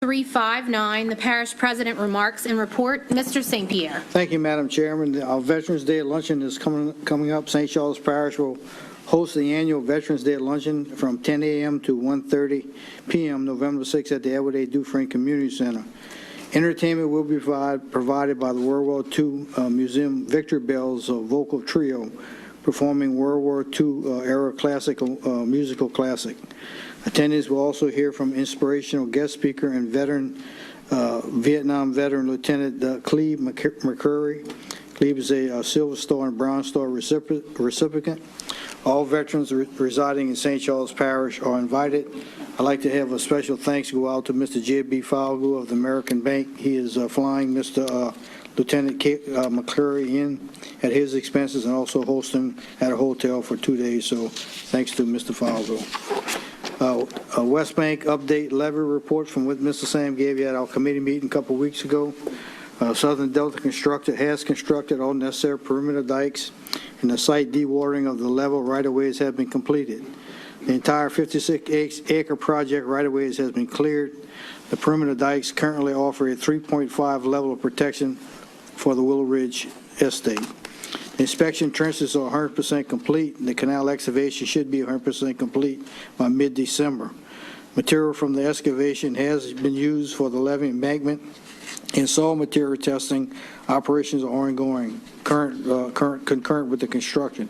359, the Parish President remarks and report. Mr. St. Pierre. Thank you, Madam Chairman. Our Veterans Day luncheon is coming up. St. Charles Parish will host the annual Veterans Day luncheon from 10 a.m. to 1:30 p.m. November 6th at the Edward A. Dufresne Community Center. Entertainment will be provided by the World War II Museum Victor Bell's vocal trio, performing World War II era musical classic. Attendees will also hear from inspirational guest speaker and Vietnam veteran Lieutenant Cleve McCurry. Cleve is a Silver Star and Bronze Star recipient. All veterans residing in St. Charles Parish are invited. I'd like to have a special thanks go out to Mr. J.B. Falgo of the American Bank. He is flying Mr. Lieutenant McCurry in at his expenses and also hosting at a hotel for 2 days. So thanks to Mr. Falgo. West Bank update levy report from what Mr. Sam gave you at our committee meeting a couple of weeks ago. Southern Delta has constructed all necessary perimeter dikes, and the site dewatering of the level right-of-ways have been completed. The entire 56-acre project right-of-ways has been cleared. The perimeter dikes currently offer a 3.5 level of protection for the Willow Ridge estate. The inspection trenches are 100% complete, and the canal excavation should be 100% complete by mid-December. Material from the excavation has been used for the levee embankment, and soil material testing operations are ongoing, concurrent with the construction.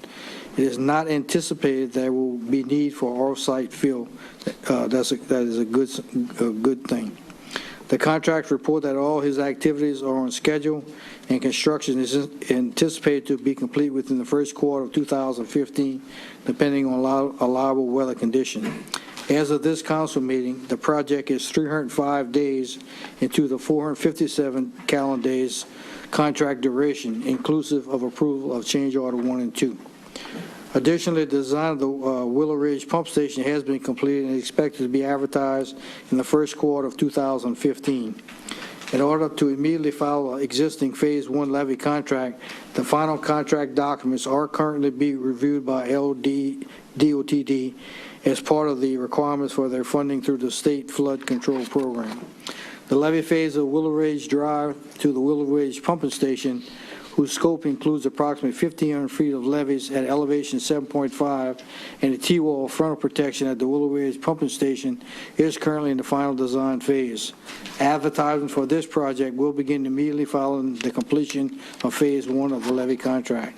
It is not anticipated there will be need for off-site fill. That is a good thing. The contract report that all his activities are on schedule, and construction is anticipated to be complete within the first quarter of 2015, depending on allowable weather conditions. As of this council meeting, the project is 305 days into the 457 calendar days contract duration, inclusive of approval of change order 1 and 2. Additionally, the design of the Willow Ridge pump station has been completed and is expected to be advertised in the first quarter of 2015. In order to immediately follow existing Phase 1 levy contract, the final contract documents are currently being reviewed by LDOTD as part of the requirements for their funding through the State Flood Control Program. The levy phase of Willow Ridge Drive to the Willow Ridge pumping station, whose scope includes approximately 1,500 feet of levees at elevation 7.5 and a T-wall frontal protection at the Willow Ridge pumping station, is currently in the final design phase. Advertising for this project will begin immediately following the completion of Phase 1 of the levy contract.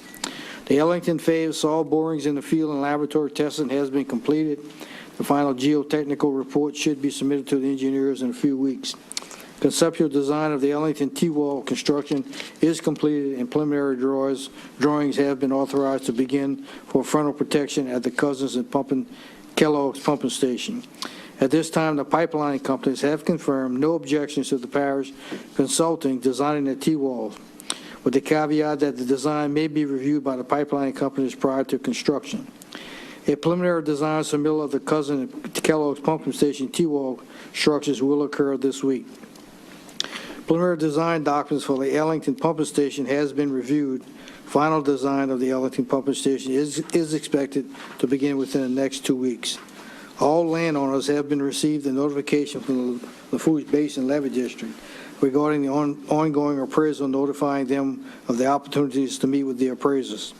The Ellington phase soil borings in the field and laboratory testing has been completed. The final geotechnical report should be submitted to the engineers in a few weeks. Conceptual design of the Ellington T-wall construction is completed, and preliminary drawings have been authorized to begin for frontal protection at the Cousins and Kellogg's pumping station. At this time, the pipeline companies have confirmed no objections to the parish consulting designing the T-walls, with the caveat that the design may be reviewed by the pipeline companies prior to construction. A preliminary design submittal of the Cousin and Kellogg's pumping station T-wall structures will occur this week. Preliminary design documents for the Ellington pumping station has been reviewed. Final design of the Ellington pumping station is expected to begin within the next 2 weeks. All landowners have been received a notification from the Lafourche Basin Levee District regarding the ongoing appraisal, notifying them of the opportunities to meet with the appraisers.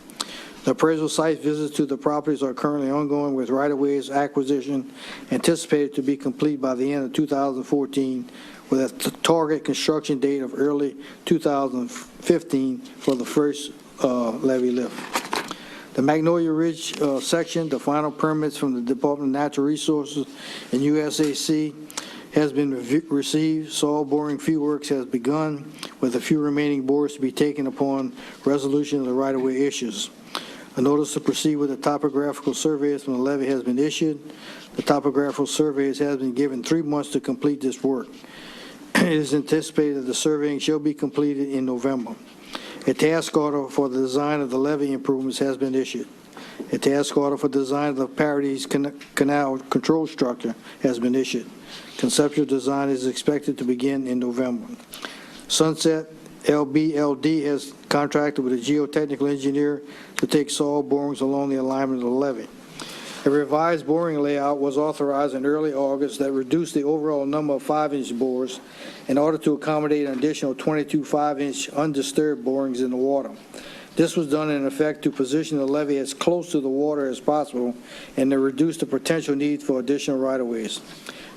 The appraisal site visits to the properties are currently ongoing, with right-of-ways acquisition anticipated to be complete by the end of 2014, with a target construction date of early 2015 for the first levee lift. The Magnolia Ridge section, the final permits from the Department of Natural Resources and USAC has been received. Soil boring field works has begun, with a few remaining bores to be taken upon resolution of the right-of-way issues. A notice to proceed with the topographical surveys from the levee has been issued. The topographical surveys has been given 3 months to complete this work. It is anticipated that the surveying shall be completed in November. A task order for the design of the levee improvements has been issued. A task order for design of the Paradise Canal control structure has been issued. Conceptual design is expected to begin in November. Sunset LBLD has contracted with a geotechnical engineer to take soil borings along the alignment of the levee. A revised boring layout was authorized in early August that reduced the overall number of 5-inch bores in order to accommodate an additional 22 5-inch undisturbed borings in the water. This was done in effect to position the levee as close to the water as possible and to reduce the potential need for additional right-of-ways.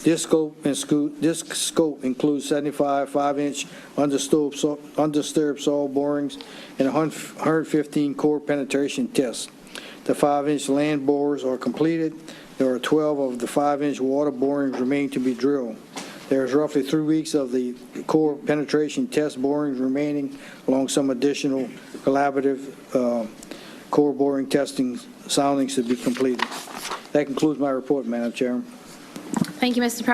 This scope includes 75 5-inch undisturbed soil borings and 115 core penetration tests. The 5-inch land bores are completed. There are 12 of the 5-inch water borings remaining to be drilled. There is roughly 3 weeks of the core penetration test borings remaining, along some additional collaborative core boring testing soundings to be completed. That concludes my report, Madam Chairman. Thank you, Mr. President.